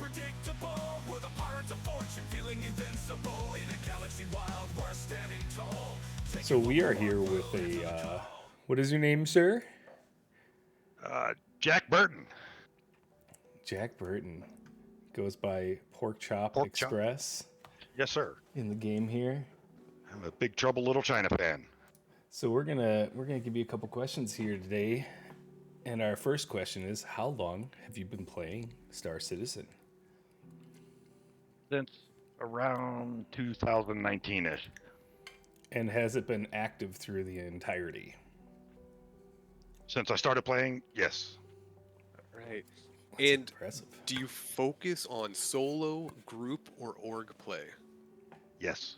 unpredictable. We're the pirates of fortune, feeling invincible in a galaxy wild. We're standing tall. So we are here with a. What is your name, sir? Jack Burton, Jack Burton. Goes by Pork Chop Pork Chop. Express Yes, sir. in the game here. I'm a Big Trouble Little China fan. So we're gonna give you a couple questions here today, and our first question is: how long have you been playing Star Citizen? Since around 2019-ish. And has it been active through the entirety? Since I started playing, yes. Right. That's And impressive. do you focus on solo, group, or org play? Yes.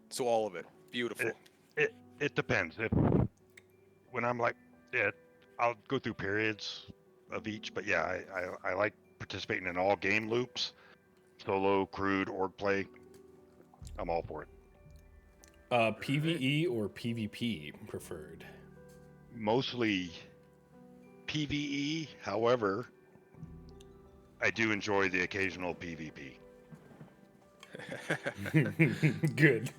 So all of it. Beautiful. It depends. When I'm like, yeah, I'll go through periods of each, but yeah, I like participating in all game loops, solo, crewed, org play. I'm all for it. PVE or PvP preferred? Mostly PVE. However, I do enjoy the occasional PvP. Good.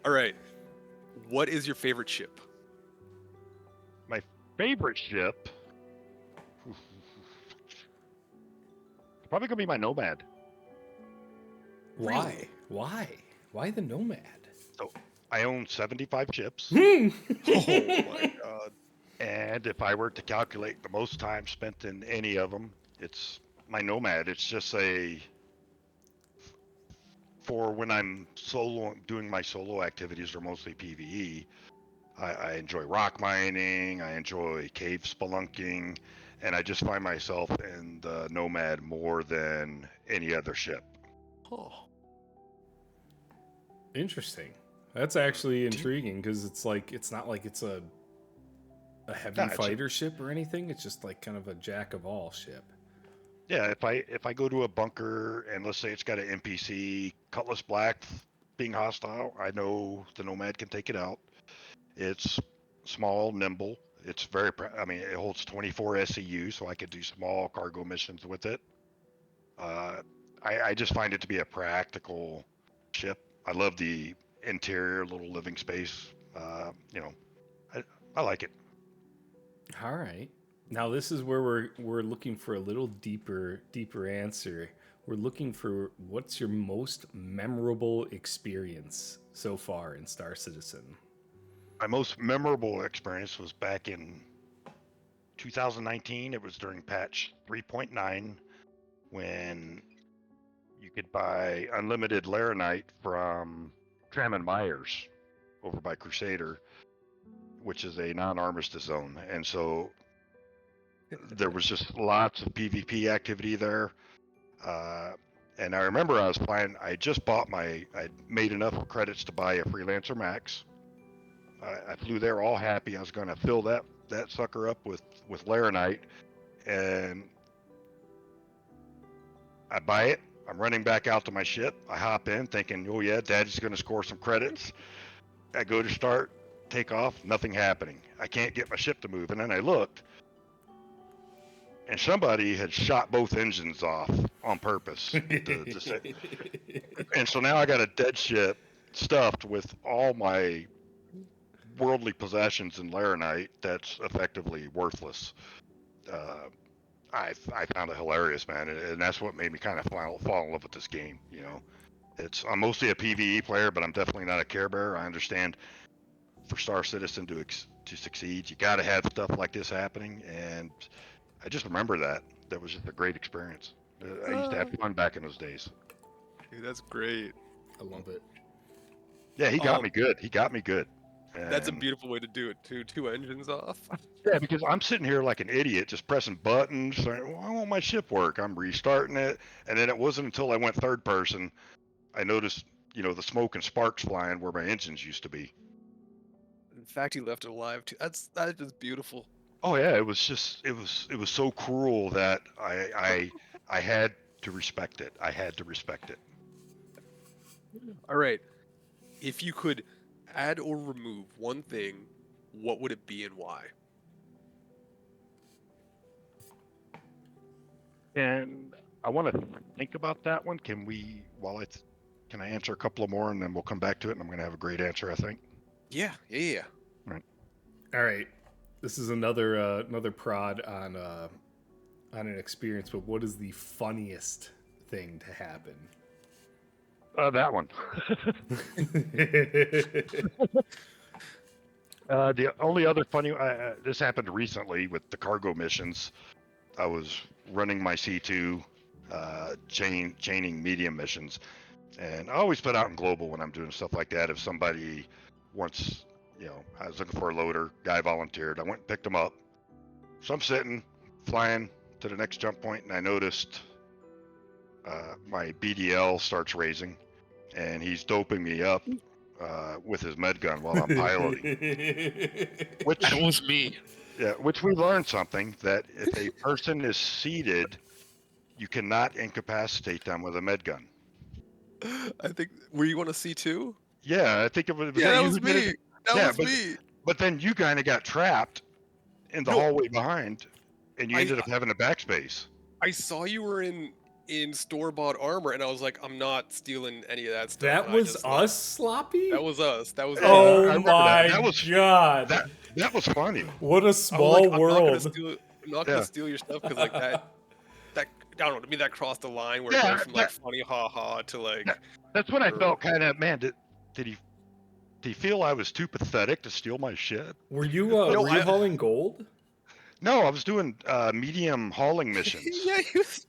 All right. What is your favorite ship? My favorite ship, probably gonna be my Nomad. Why? Really? Why? Why the Nomad? So I own 75 ships, Oh my god. and if I were to calculate the most time spent in any of them, it's my Nomad. It's just for when I'm solo doing my solo activities are mostly PVE. I enjoy rock mining, I enjoy cave spelunking, and I just find myself in the Nomad more than any other ship. Oh. Interesting. That's actually intriguing because it's not like it's a heavy Yeah, it's fighter ship or anything. It's just like kind of a jack of all ship. yeah. If I go to a bunker and let's say it's got an NPC Cutlass Black being hostile, I know the Nomad can take it out. It's small, nimble. It's I mean, it holds 24 SCU, so I could do small cargo missions with it. Uh, I just find it to be a practical ship. I love the interior, little living space. I, I like it. All right. Now this is where we're looking for a little deeper answer. We're looking for what's your most memorable experience so far in Star Citizen. My most memorable experience was back in 2019. It was during patch 3.9 when you could buy unlimited Laranite from Tram Myers over by Crusader, which is a non-armistice zone. And so there was just lots of PvP activity there. And I remember I was flying. I just bought I made enough credits to buy a Freelancer Max. I flew there all happy. I was going to fill that sucker up with Laranite, and I buy it. I'm running back out to my ship. I hop in thinking, oh yeah, Daddy's going to score some credits. I go to start, take off, nothing happening. I can't get my ship to move. And then I looked, and somebody had shot both engines off on purpose. And so now I got a dead ship stuffed with all my worldly possessions in Laranite that's effectively worthless. Uh, I found it hilarious, man, and that's what made me kind of fall in love with this game. You know, I'm mostly a PVE player, but I'm definitely not a Care Bear. I understand for Star Citizen to succeed, you got to have stuff like this happening, and I just remember that was just a great experience. I used to have fun back in those days. Dude, that's great. I love it. Yeah, he got Um, me good. He got me good. that's a And beautiful way to do it too. Two engines off. yeah, because I'm sitting here like an idiot, just pressing buttons. Saying, "Why won't my ship work?" I'm restarting it, and then it wasn't until I went third person I noticed, the smoke and sparks flying where my engines used to be. In fact, he left it alive too. That is beautiful. Oh yeah, it was just it was so cruel that I had to respect it. I had to respect it. All right. If you could add or remove one thing, what would it be and why? And I want to think about that one. Can we, can I answer a couple of more and then we'll come back to it and I'm going to have a great answer, I think. Yeah, yeah, yeah. Right. All right, this is another prod on an experience. But what is the funniest thing to happen? That one. The only other funny, this happened recently with the cargo missions. I was running my C2 chaining medium missions, and I always put out in global when I'm doing stuff like that. If somebody wants, I was looking for a loader, guy volunteered, I went and picked him up. So I'm sitting, flying to the next jump point, and I noticed my BDL starts raising, and he's doping me up with his med gun while I'm piloting. That was me. Yeah, which we learned something, that if a person is seated, you cannot incapacitate them with a med gun. I think. Were you on a C2? Yeah, I think it was. Yeah, that you was who did it? me. That Yeah, was me. But then you kind of got trapped in the No. hallway behind, and you I- ended up having a backspace. I saw you were in store-bought armor, and I was like, I'm not stealing any of that stuff. That and I was just us, left. Sloppy? That was us. That was Yeah, us. I Oh remember that. my That was- god. That was funny. What a I was small like, world. I'm not gonna Yeah. steal your stuff because like that I don't know, to me that crossed the line where it Yeah, goes from like funny ha to like That's when I Or- felt kind of, man, did he feel I was too pathetic to steal my shit? Were you No, were you I- hauling gold? No, I was doing medium hauling missions. yeah,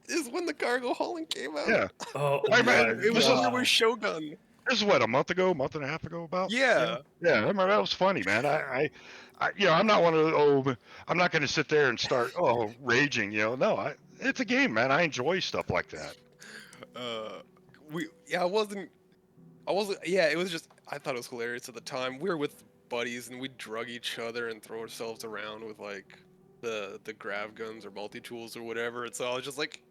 is when the cargo hauling came out. Yeah, Oh I my remember- It was when we were god. Shogun. this is what, a month and a half ago about? Yeah. Yeah, I remember that was funny, man. I I'm not one of the, I'm not going to sit there and start raging. No, it's a game, man. I enjoy stuff like that. I wasn't yeah, it was just I thought it was hilarious at the time. We were with buddies and we'd drug each other and throw ourselves around with like the grav guns or multi-tools or whatever. And so I was just like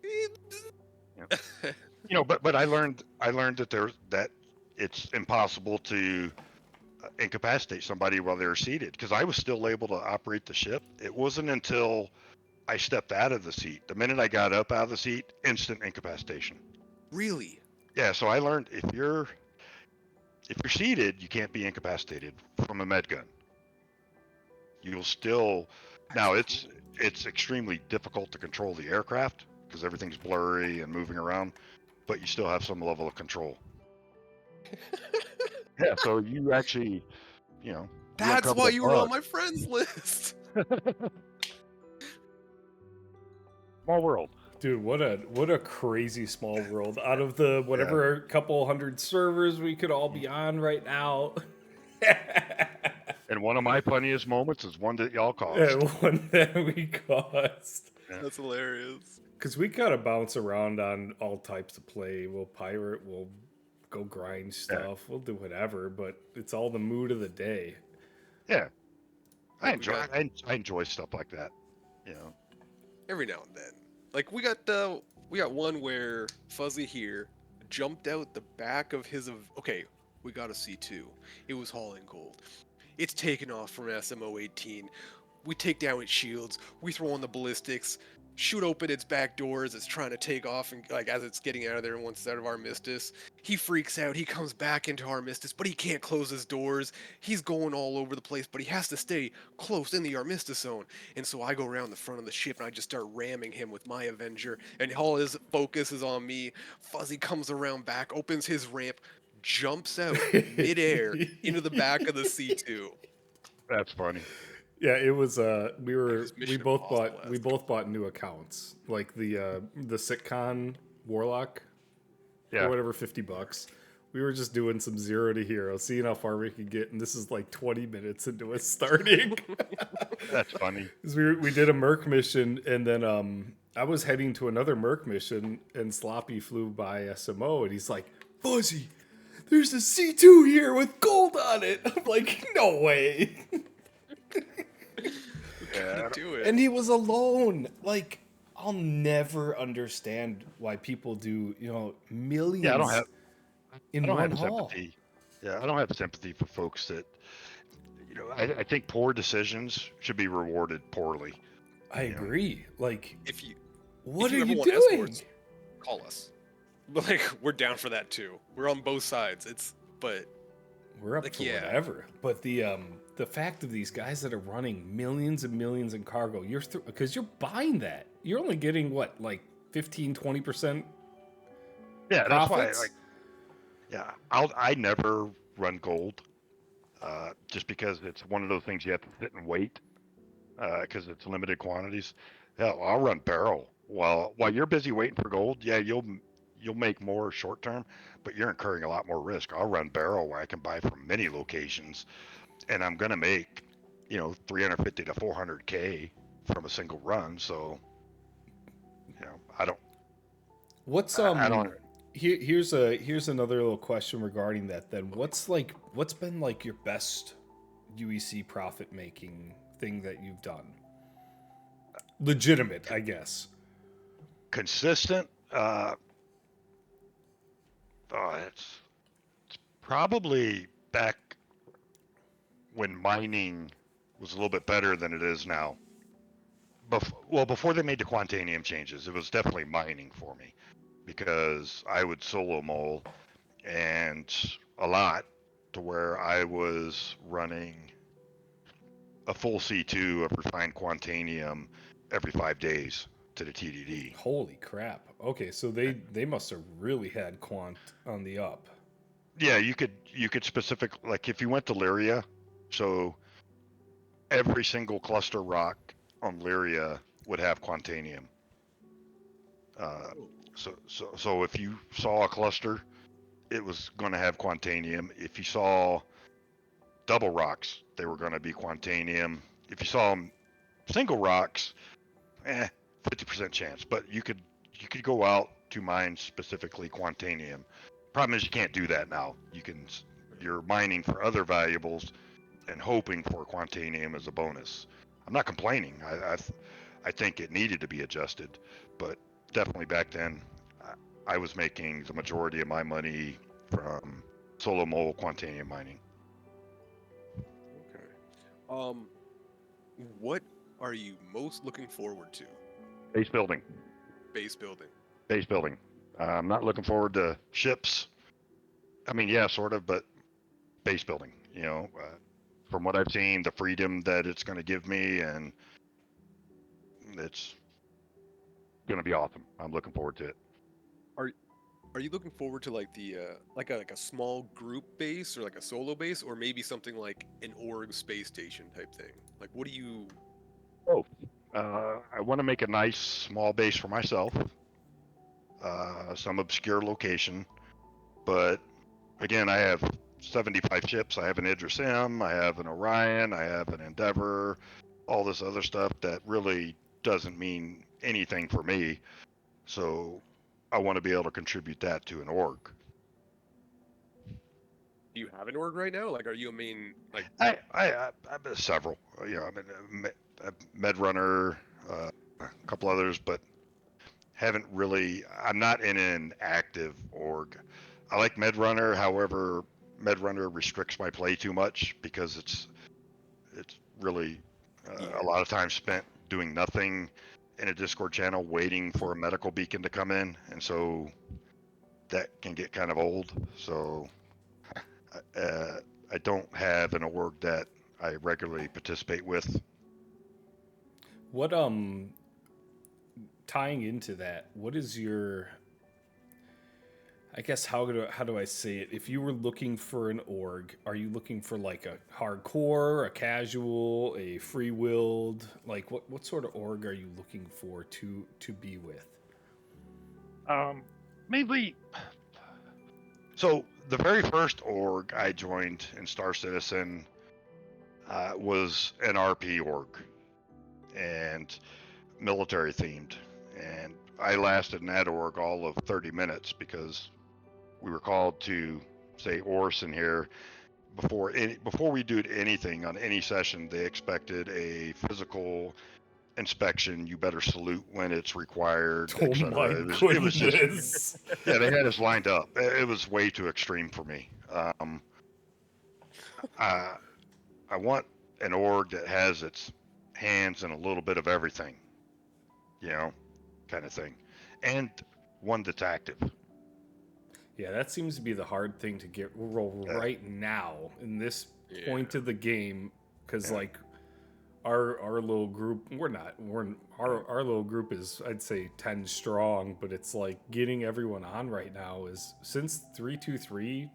But I learned that it's impossible to incapacitate somebody while they're seated, because I was still able to operate the ship. It wasn't until I stepped out of the seat. The minute I got up out of the seat, instant incapacitation. Really? Yeah, so I learned if you're seated, you can't be incapacitated from a med gun. You'll still now it's extremely difficult to control the aircraft because everything's blurry and moving around, but you still have some level of control. Yeah, so you actually, you That's uncover why the you were on bug. my friends list. Small world. Dude, what a crazy small world. Out of the whatever couple hundred servers we could all be on right now. And one of my funniest moments is one that y'all caused. And one that we caused. That's hilarious. Because we kind of bounce around on all types of play. We'll pirate, we'll go grind stuff, we'll do whatever, but it's all the mood of the day. Yeah, I Like we enjoy stuff like that. Every now and then. Like we got one where Fuzzy here jumped out the back of his okay, we got a C2. It was hauling gold. It's taken off from SMO-18. We take down its shields, we throw on the ballistics, shoot open its back doors, it's trying to take off, and like as it's getting out of there and once it's out of Armistice, he freaks out, he comes back into Armistice, but he can't close his doors. He's going all over the place, but he has to stay close in the Armistice zone. And so I go around the front of the ship and I just start ramming him with my Avenger, and all his focus is on me. Fuzzy comes around back, opens his ramp, jumps out midair into the back of the C2. That's funny. Yeah, it was we was Mission Impossible both bought new accounts. Like the Sitcon Warlock Yeah. or whatever, $50. We were just doing some 0 to hero, seeing how far we could get, and this is like 20 minutes into it starting. That's funny. 'Cause we did a Merc mission, and then I was heading to another Merc mission, and Sloppy flew by SMO, and he's like, "Fuzzy, there's a C2 here with gold on it." I'm like, "No way." Yeah, Do it. And he was alone. Like, I'll never understand why people do, millions Yeah, I don't have in I don't one have haul. sympathy. Yeah, I don't have sympathy for folks that, I think poor decisions should be rewarded poorly. I agree. Like, if you what you are ever you want doing? escorts, call us. But like, we're down for that too. We're on both sides. But We're up Like, for yeah. whatever. But the fact of these guys that are running millions and millions in cargo, because you're buying that. You're only getting what, like 15-20% Yeah, that's why. profits? I never run gold, just because it's one of those things you have to sit and wait, because it's limited quantities. Hell, I'll run barrel while you're busy waiting for gold. Yeah, you'll make more short term, but you're incurring a lot more risk. I'll run barrel where I can buy from many locations, and I'm gonna make, 350 to 400K from a single run. So, I don't, What's I don't. here's another little question regarding that then. What's been like your best UEC profit making thing that you've done? Legitimate, I guess. Consistent. It's probably back when mining was a little bit better than it is now. Before they made the Quantanium changes, it was definitely mining for me, because I would solo mole and a lot, to where I was running a full C2 of refined Quantanium every 5 days to the TDD. Holy crap. Okay, so they must have really had quant on the up. Yeah, you could specific, like if you went to Lyria, so every single cluster rock on Lyria would have Quantanium. So if you saw a cluster, it was going to have Quantanium. If you saw double rocks, they were going to be Quantanium. If you saw single rocks, 50% chance. But you could go out to mine specifically Quantanium. Problem is you can't do that now. You're mining for other valuables and hoping for Quantanium as a bonus. I'm not complaining. I think it needed to be adjusted, but definitely back then, I was making the majority of my money from solo mole Quantanium mining. okay. What are you most looking forward to? Base building. Base building. Base building. I'm not looking forward to ships. I mean, yeah, sort of, but base building. From what I've seen, the freedom that it's going to give me, and it's going to be awesome. I'm looking forward to it. Are you looking forward to like the like a small group base, or like a solo base, or maybe something like an org space station type thing? Like, what do you? Oh, I want to make a nice small base for myself, some obscure location, but again, I have 75 ships. I have an Idris M, I have an Orion, I have an Endeavor, all this other stuff that really doesn't mean anything for me. So I want to be able to contribute that to an org. Do you have an org right now? Like, are you a main like? I've been several. I'm in a Med Runner, a couple others, but haven't really. I'm not in an active org. I like Med Runner, however, Med Runner restricts my play too much, because it's really a lot of time spent doing nothing in a Discord channel waiting for a medical beacon to come in, and so that can get kind of old. So I don't have an org that I regularly participate with. What tying into that, what is your, I guess, how do I say it? If you were looking for an org, are you looking for like a hardcore, a casual, a free-willed? Like what sort of org are you looking for to be with? Mainly, so the very first org I joined in Star Citizen was an RP org and military themed, and I lasted in that org all of 30 minutes because we were called to say Orson here. Before we did anything on any session, they expected a physical inspection. You better salute when it's required, Oh etc. my It was just, goodness. yeah, they had us lined up. It was way too extreme for me. I want an org that has its hands in a little bit of everything, kind of thing. And one that's active. Yeah, that seems to be the hard thing to get roll Yeah. right now in this point Yeah. of the game, because Yeah. like our little group, our little group is, I'd say, 10 strong, but it's like getting everyone on right now is since 323,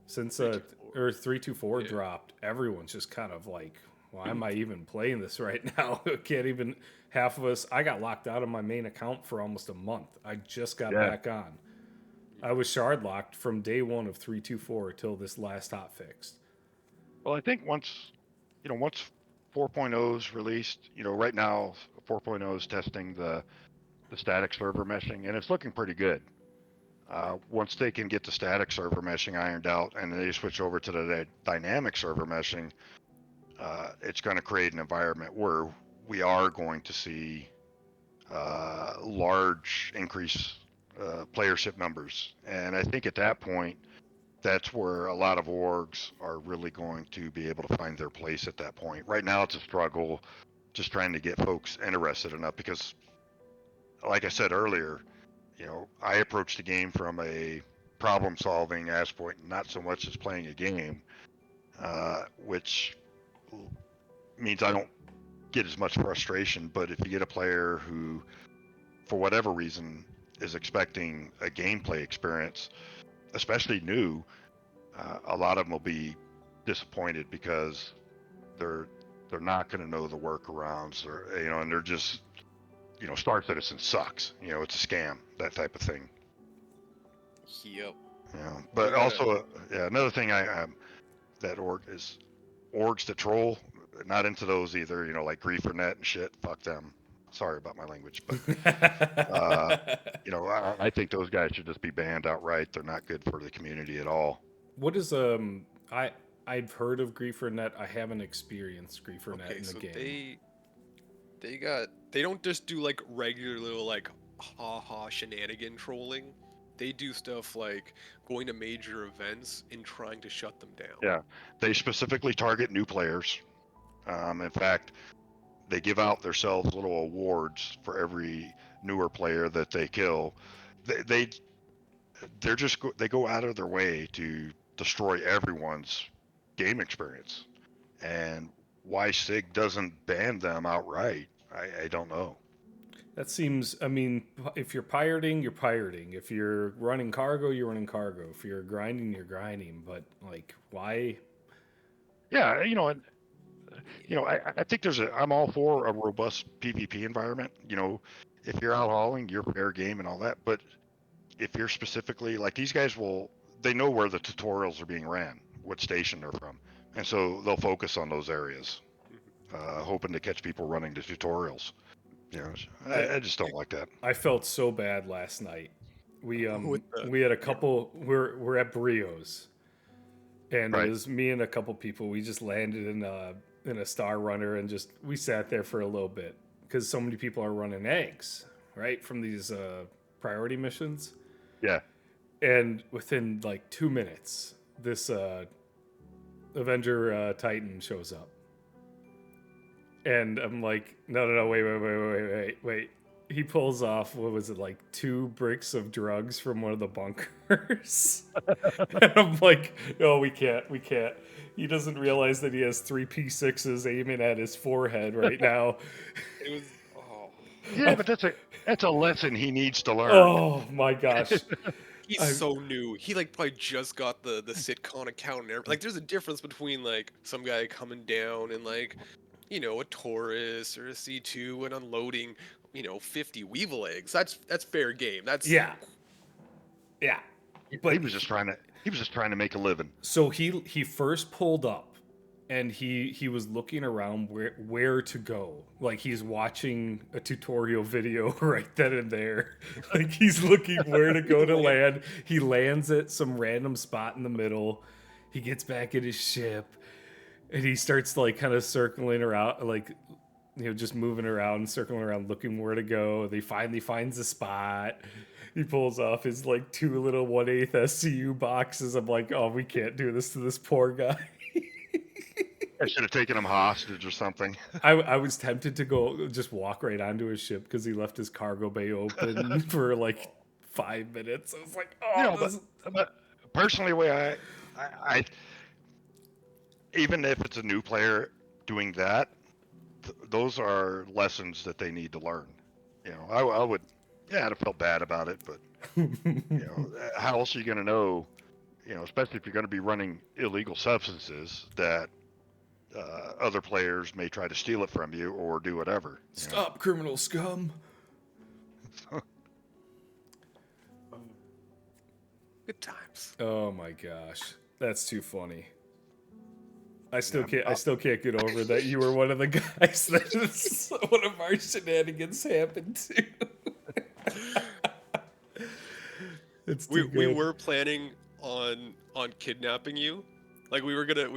since 324. or 324 Yeah. dropped, everyone's just kind of like, why am I even playing this right now? I can't even, half of us, I got locked out of my main account for almost a month. I just got Yeah. back on. I was shard locked from day one of 324 till this last hot fixed. Well, I think once 4.0 is released, right now 4.0 is testing the static server meshing, and it's looking pretty good. Once they can get the static server meshing ironed out and they switch over to the dynamic server meshing, it's going to create an environment where we are going to see large increase playership numbers. And I think at that point, that's where a lot of orgs are really going to be able to find their place at that point. Right now, it's a struggle just trying to get folks interested enough because, like I said earlier, I approach the game from a problem solving aspect, not so much as playing a game, which means I don't get as much frustration. But if you get a player who, for whatever reason, is expecting a gameplay experience, especially new, a lot of them will be disappointed because they're not going to know the workarounds, or and they're just Star Citizen sucks. It's a scam, that type of thing. Yep. But gotta- also, another thing that orgs that troll, not into those either. Like GrieferNet and shit. Fuck them. Sorry about my language, but I think those guys should just be banned outright. They're not good for the community at all. What is I've heard of GrieferNet. I haven't experienced GrieferNet Okay, in the so game. they don't just do like regular little like haha shenanigan trolling. They do stuff like going to major events and trying to shut them down. Yeah, they specifically target new players. In fact, they give out themselves little awards for every newer player that they kill. They they go out of their way to destroy everyone's game experience. And why SIG doesn't ban them outright, I don't know. That seems, I mean, if you're pirating, you're pirating. If you're running cargo, you're running cargo. If you're grinding, you're grinding. But like, why? Yeah, I think I'm all for a robust PvP environment. If you're out hauling, you're fair game and all that. But if you're specifically like these guys they know where the tutorials are being ran, what station they're from, and so they'll focus on those areas, hoping to catch people running the tutorials. I just don't like that. I felt so bad last night. We With the- we had a couple. We're at Brios, and Right. it was me and a couple people. We just landed in a Star Runner and just we sat there for a little bit because so many people are running eggs, right, from these priority missions. Yeah. And within like 2 minutes, this Avenger Titan shows up. And I'm like, no, wait. He pulls off, what was it, like 2 bricks of drugs from one of the bunkers. And I'm like, no, we can't. He doesn't realize that he has 3 P6s aiming at his forehead right now. It was oh Yeah, but that's a lesson he needs to learn. Oh my gosh. he's I'm- so new. He like probably just got the sitcom account and everything. Like there's a difference between like some guy coming down and like a Taurus or a C2 and unloading 50 Weevil eggs. That's fair game. That's Yeah. But he was just trying to make a living. So he first pulled up and he was looking around where to go. Like he's watching a tutorial video right then and there. Like he's looking where to go to land. He lands at some random spot in the middle. He gets back in his ship and he starts like kind of circling around, like just moving around, circling around, looking where to go. They finally finds a spot. He pulls off his like 2 little 1/8 SCU boxes. I'm like, oh, we can't do this to this poor guy. I should have taken him hostage or something. I was tempted to go just walk right onto his ship because he left his cargo bay open for like 5 minutes. I was like, You oh, know, this. but personally, the way I even if it's a new player doing that, those are lessons that they need to learn. You know, I would, yeah, I'd have felt bad about it, but you know, how else are you going to know? You know, especially if you're going to be running illegal substances that other players may try to steal it from you or do whatever. You know? Stop, criminal scum. Good times. Oh my gosh, that's too funny. I still Yeah, can't get over that you were one of the guys that one of our shenanigans happened to. It's too We good. were planning on kidnapping you. Like we were gonna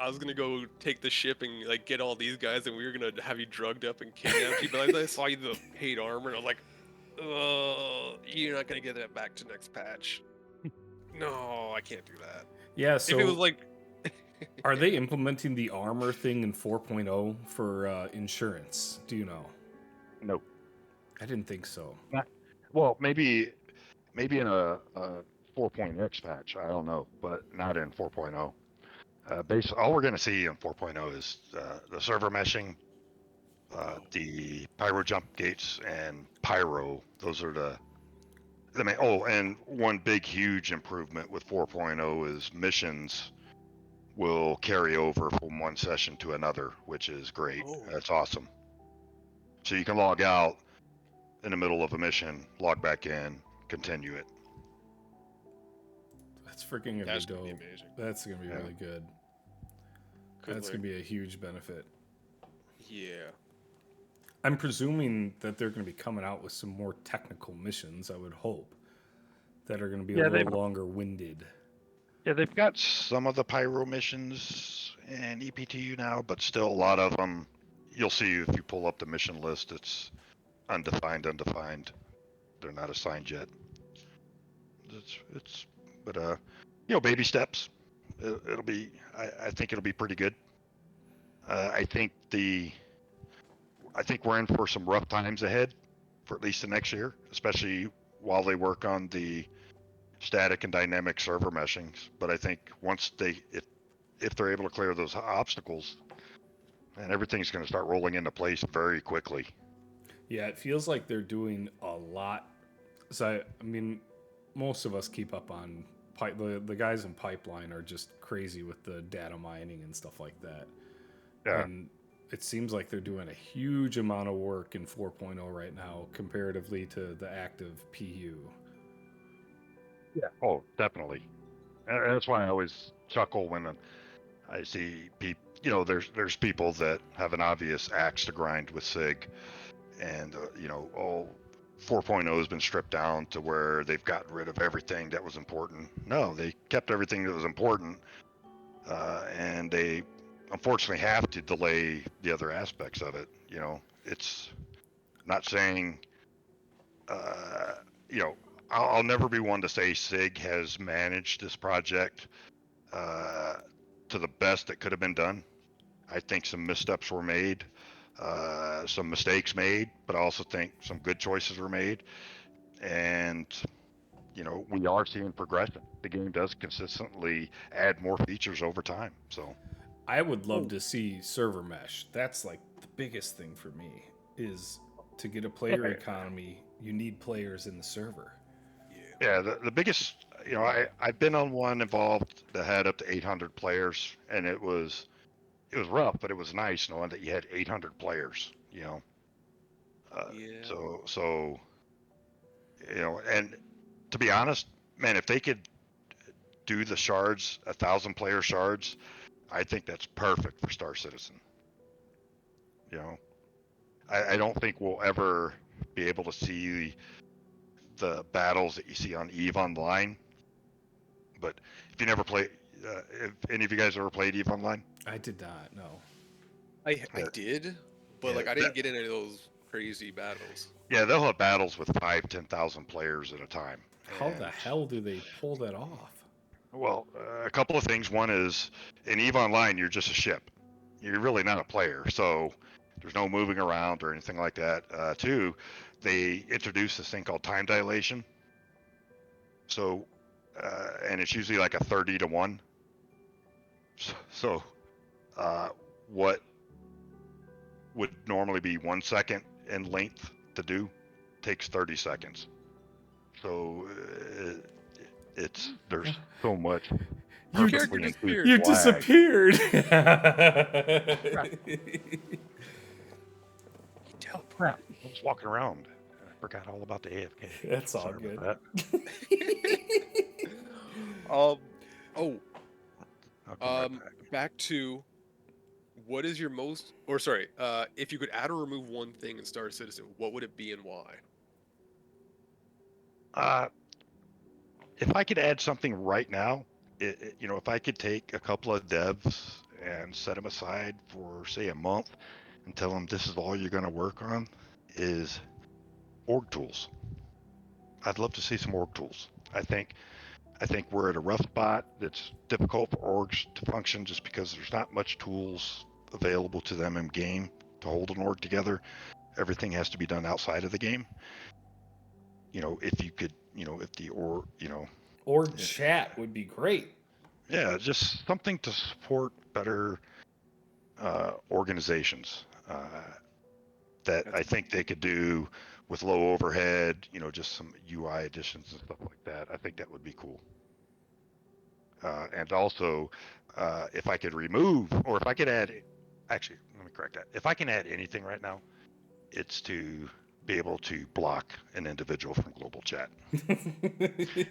I was gonna go take the ship and like get all these guys, and we were gonna have you drugged up and kidnapped you. But I saw you the paid armor, and I was like, "Oh, you're not gonna get that back to next patch." No, I can't do that. Yeah, If it was so like, are they implementing the armor thing in 4.0 for insurance? Do you know? No. I didn't think so. Well, maybe in a 4.x patch. I don't know, but not in 4.0. All we're going to see in 4.0 is the server meshing, the pyro jump gates, and pyro. Those are the main. Oh, and one big, huge improvement with 4.0 is missions will carry over from one session to another, which is great. Oh. That's awesome. So you can log out in the middle of a mission, log back in, continue it. That's freaking gonna That's be gonna be dope. amazing. That's gonna be Yeah. really good. Good That's work. gonna be a huge benefit. Yeah. I'm presuming that they're gonna be coming out with some more technical missions. I would hope that are gonna be Yeah, a they- little longer winded. Yeah, they've got some of the pyro missions in EPTU now, but still a lot of them. You'll see if you pull up the mission list, it's undefined. They're not assigned yet. But you know, baby steps. It'll be. I think it'll be pretty good. I think we're in for some rough times ahead, for at least the next year, especially while they work on the static and dynamic server meshings. But I think once if they're able to clear those obstacles, and everything's going to start rolling into place very quickly. Yeah, it feels like they're doing a lot. So I mean, most of us keep up on the guys in pipeline are just crazy with the data mining and stuff like that. Yeah. And it seems like they're doing a huge amount of work in 4.0 right now comparatively to the active PU. Yeah. Oh, definitely. And that's why I always chuckle when I see people. You know, there's people that have an obvious axe to grind with SIG, and you know, 4.0 has been stripped down to where they've gotten rid of everything that was important. No, they kept everything that was important, and they unfortunately have to delay the other aspects of it. You know, it's not saying, you know, I'll never be one to say SIG has managed this project to the best that could have been done. I think some missteps were made, some mistakes made, but I also think some good choices were made. And, you know, we are seeing progression. The game does consistently add more features over time. So, I would love to see server mesh. That's like the biggest thing for me is to get a player Yeah. economy, you need players in the server. yeah, the biggest, you know, I've been on one involved that had up to 800 players, and it was rough, but it was nice knowing that you had 800 players, you know. Yeah. So, you know, and to be honest, man, if they could do the shards, 1,000-player shards, I think that's perfect for Star Citizen. You know, I don't think we'll ever be able to see the battles that you see on EVE Online. But if you never play, if any of you guys ever played EVE Online, I did not know. I Yeah. did, but Yeah, like I didn't get into those crazy battles. yeah, they'll have battles with 5,000-10,000 players at a time. How the And hell do they pull that off? Well, a couple of things. One is in EVE Online, you're just a ship. You're really not a player, so there's no moving around or anything like that. Two, they introduced this thing called time dilation. So, and it's usually like a 30 to 1. So, uh, what would normally be 1 second in length to do takes 30 seconds. So, there's so much You Character perfectly inclusive disappeared. You lag. disappeared. Crap. I was walking around. I forgot all about the AFK. That's all Sorry good. about Oh, that. I'll come right back. back to what is your most, or sorry, if you could add or remove one thing in Star Citizen, what would it be and why? If I could add something right now, if I could take a couple of devs and set them aside for say a month and tell them this is all you're going to work on, is org tools. I'd love to see some org tools. I think we're at a rough spot. It's difficult for orgs to function just because there's not much tools available to them in game to hold an org together. Everything has to be done outside of the game. If you could, if the Or chat would be great. yeah, just something to support better organizations that I think they could do with low overhead, just some UI additions and stuff like that. I think that would be cool. And also, if I could remove, or if I could add, actually, let me correct that. If I can add anything right now, it's to be able to block an individual from global chat.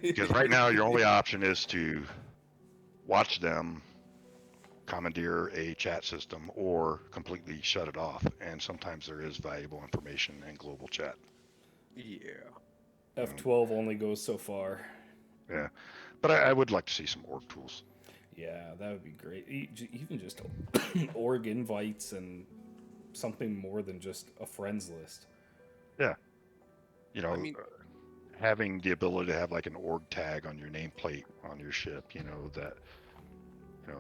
Because right now, your only option is to watch them commandeer a chat system or completely shut it off. And sometimes there is valuable information in global chat. Yeah. F12 only goes so far. Yeah. But I would like to see some org tools. Yeah, that would be great. Even just org invites and something more than just a friends list. Yeah. I mean, having the ability to have like an org tag on your nameplate on your ship,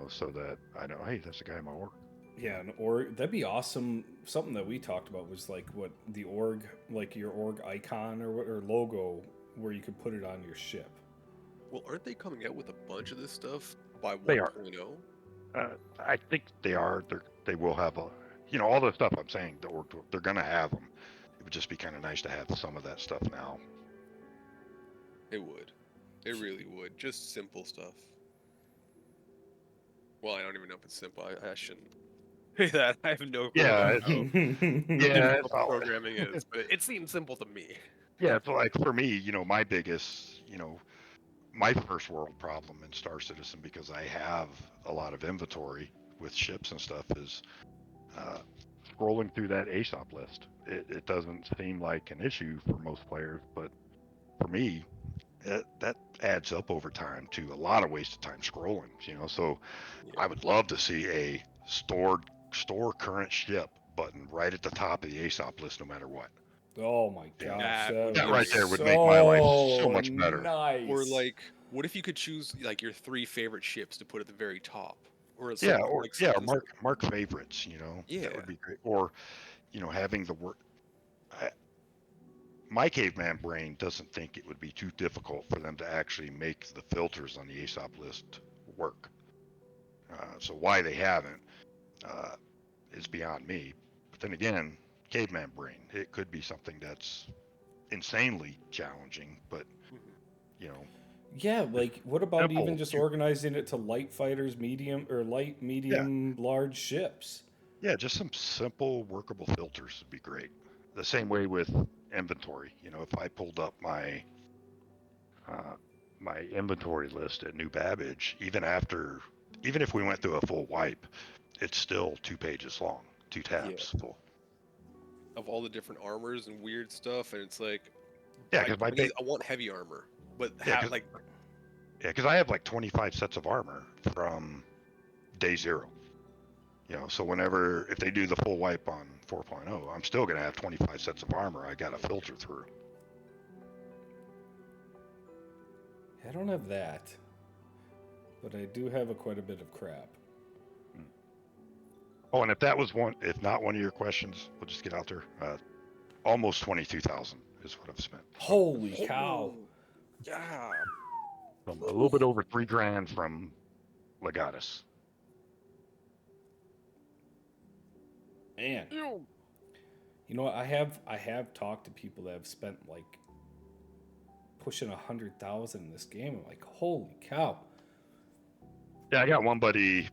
so that I know, hey, that's the guy in my org. Yeah, an org, that'd be awesome. Something that we talked about was like what the org, like your org icon or logo, where you could put it on your ship. well, aren't they coming out with a bunch of this stuff by 1.0? They are. I think they are. They will have all the stuff I'm saying. The org tool, they're gonna have them. It would just be kind of nice to have some of that stuff now. It would. It really would. Just simple stuff. Well, I don't even know if it's simple. I shouldn't say that. I have no clue Yeah, about how Yeah, difficult the programming is, but it seems simple to me. yeah. So like for me, my biggest, my first world problem in Star Citizen, because I have a lot of inventory with ships and stuff, is scrolling through that ASOP list. It doesn't seem like an issue for most players, but for me, that adds up over time to a lot of wasted time scrolling. So Yeah. I would love to see a store current ship button right at the top of the ASOP list, no matter what. Oh my gosh, That that, would That be right there would make so my life so much better. Nice. Or like, what if you could choose like your 3 favorite ships to put at the very top? Or Yeah, something or like yeah, something mark favorites. Yeah. That would be great. Or having the word. My caveman brain doesn't think it would be too difficult for them to actually make the filters on the ASOP list work. So why they haven't is beyond me. But then again, caveman brain, it could be something that's insanely challenging, but Yeah, like what about simple. even just organizing it to light fighters, medium, large ships? Yeah, just some simple workable filters would be great. The same way with inventory. If I pulled up my my inventory list at New Babbage, even if we went through a full wipe, it's still 2 pages long, 2 tabs full. Of all the different armors and weird stuff, and it's like, Yeah, I because want heavy armor, but Yeah, like, I have like 25 sets of armor from day 0. So if they do the full wipe on 4.0, I'm still gonna have 25 sets of armor I gotta filter through. I don't have that. but I do have quite a bit of crap. Oh, and if that was one, if not one of your questions, we'll just get out there. Almost 22,000 is what I've spent. So, Holy cow! Oh, yeah. from a little bit over $3,000 from Legatus. Man, Ew. you know what? I have talked to people that have spent like pushing 100,000 in this game. I'm like, holy cow! Yeah, I got one buddy,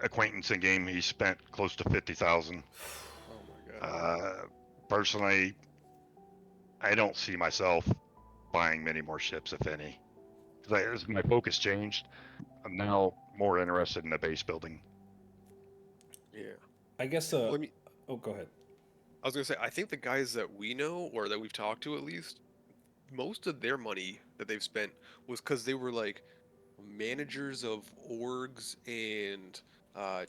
acquaintance in game. He spent close to 50,000. Oh my god. Personally, I don't see myself buying many more ships, if any. As my focus changed, I'm now more interested in the base building. Yeah. I guess. Let me. Oh, go ahead. I was gonna say, I think the guys that we know, or that we've talked to at least, most of their money that they've spent was because they were like managers of orgs and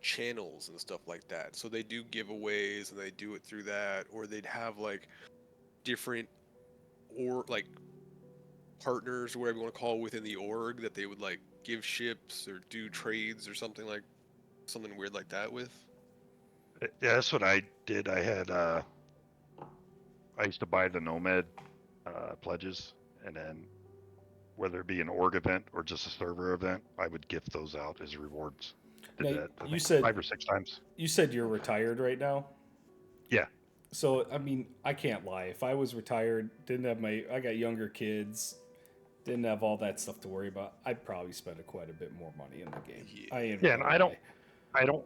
channels and stuff like that. So they do giveaways and they do it through that, or they'd have like different or like partners or whatever you want to call it within the org that they would like give ships or do trades or something weird like that with. Yeah, that's what I did. I used to buy the Nomad pledges, and then whether it be an org event or just a server event, I would gift those out as rewards. Did Now, that I you think said 5 or 6 times. you said you're retired right now. Yeah. So I mean, I can't lie. If I was retired, I got younger kids, didn't have all that stuff to worry about, I'd probably spend quite a bit more money in the game. Yeah. I ain't Yeah, and gonna I lie. don't.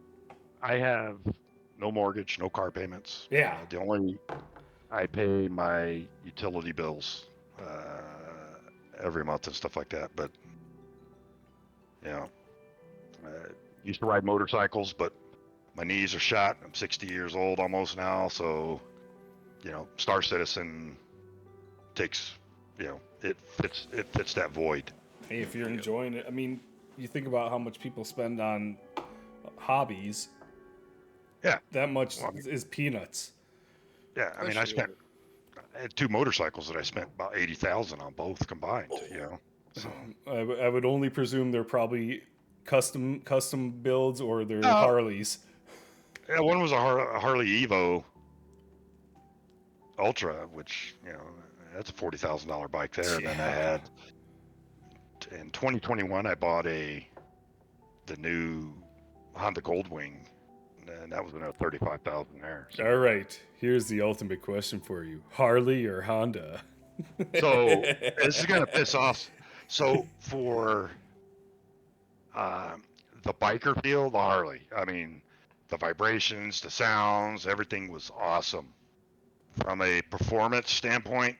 I have no mortgage, no car payments. Yeah. The only I pay my utility bills every month and stuff like that. But you know, used to ride motorcycles, but my knees are shot. I'm 60 years old almost now, so you know, Star Citizen takes, you know, it fits that void. Hey, if you're enjoying it, I mean, you think about how much people spend on hobbies. Yeah. That much Well, I mean, is peanuts. yeah, I mean, I had 2 motorcycles that I spent about 80,000 on both combined. You know, so I would only presume they're probably custom builds or they're Uh, Harleys. yeah, one was a Harley Evo Ultra, which you know that's a $40,000 bike there. And then I had in 2021 I bought the new Honda Goldwing, and that was another 35,000 there. So, All right, here's the ultimate question for you: Harley or Honda? so this is gonna piss off. So for the biker feel, the Harley. I mean, the vibrations, the sounds, everything was awesome. From a performance standpoint,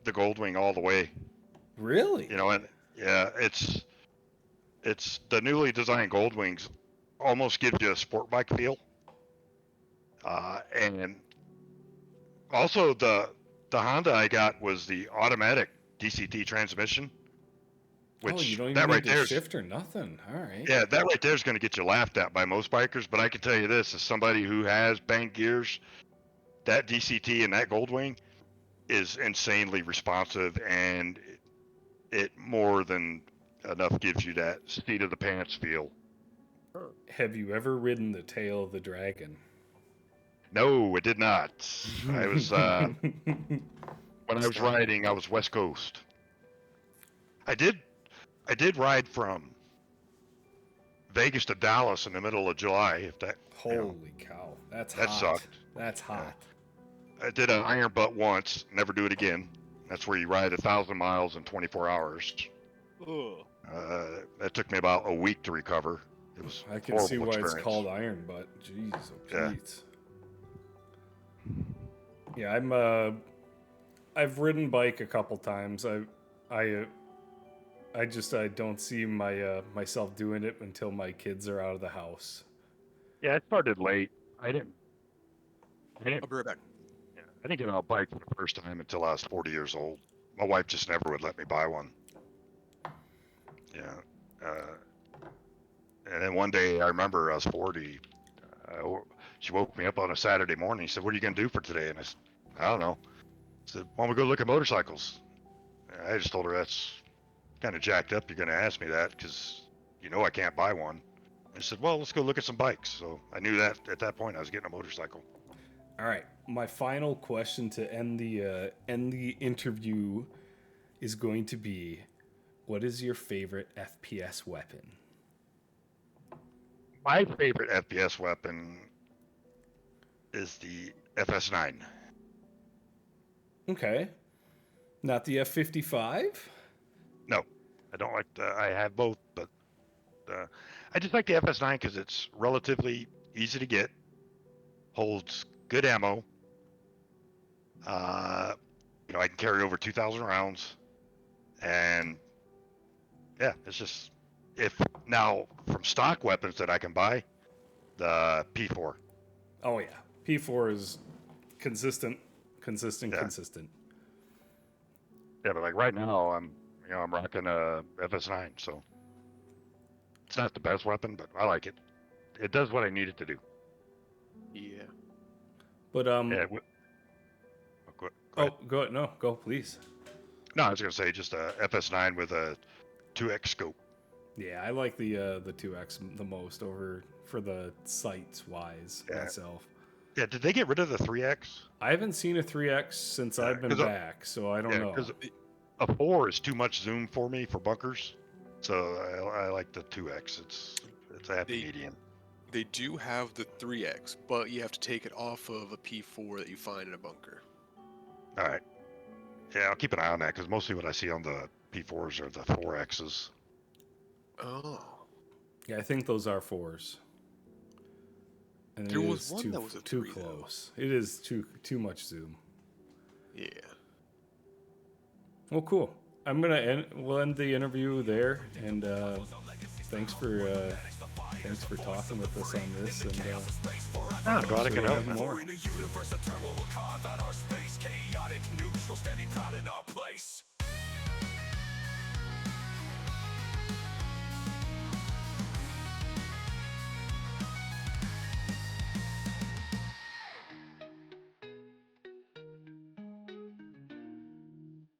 the Goldwing all the way. Really? You know, and yeah, it's the newly designed Goldwings almost gives you a sport bike feel. And also the Honda I got was the automatic DCT transmission, Oh, you which don't even that need right to there, shift or nothing. All right. yeah, that right there is going to get you laughed at by most bikers. But I can tell you this, as somebody who has banged gears, that DCT and that Goldwing is insanely responsive, and it more than enough gives you that seat of the pants feel. Have you ever ridden the tail of the dragon? No, it did not. I was when I was riding, I was West Coast. I did ride from Vegas to Dallas in the middle of July. If that Holy cow, that's that hot. sucked. That's hot. I did an iron butt once. Never do it again. That's where you ride 1,000 miles in 24 hours. Ugh. That took me about a week to recover. It was I can horrible see why experience. it's called Iron Butt. Jeez, oh Yeah. Pete. Yeah, I've ridden bike a couple times. I don't see myself doing it until my kids are out of the house. Yeah, it started late. I I'll be right back. didn't get on a bike for the first time until I was 40 years old. My wife just never would let me buy one. Yeah. And then one day I remember I was 40. She woke me up on a Saturday morning. She said, "What are you going to do for today?" And I said, "I don't know." I said, "Why don't we go look at motorcycles?" And I just told her that's kind of jacked up. You're going to ask me that because you know I can't buy one. I said, well, let's go look at some bikes. So I knew that at that point I was getting a motorcycle. All right. My final question to end the interview is going to be, what is your favorite FPS weapon? My favorite FPS weapon is the FS9. Okay. Not the F55? No, I don't like the. I have both, but I just like the FS9 because it's relatively easy to get, holds good ammo. You know, I can carry over 2,000 rounds, and yeah, it's just if now from stock weapons that I can buy, the P4. Oh yeah. P4 is consistent. Yeah. Consistent. Yeah, but like right now, I'm rocking a FS9, so it's not the best weapon, but I like it. It does what I need it to do. Yeah. But Yeah. Go ahead. Go please. No, I was gonna say just a FS9 with a 2x scope. Yeah, I like the 2X the most over for the sights wise Yeah. myself. Yeah, did they get rid of the 3x? I haven't seen a 3X since Yeah, I've been 'cause back, so I don't know. because a 4 is too much zoom for me for bunkers, so I like the 2x. It's a happy medium. They do have the 3X, but you have to take it off of a P4 that you find in a bunker. All right. Yeah, I'll keep an eye on that because mostly what I see on the P4s are the 4x's. Oh. Yeah, I think those are 4s. And There it was is one that was a too 3, though. close. It is too much zoom. Yeah. Well, cool. We'll end the interview there, and thanks for talking with us on this. And I'm glad I could help. have more. In a universe of turmoil, cause on our space, chaotic, neutral, steady, proud in our place.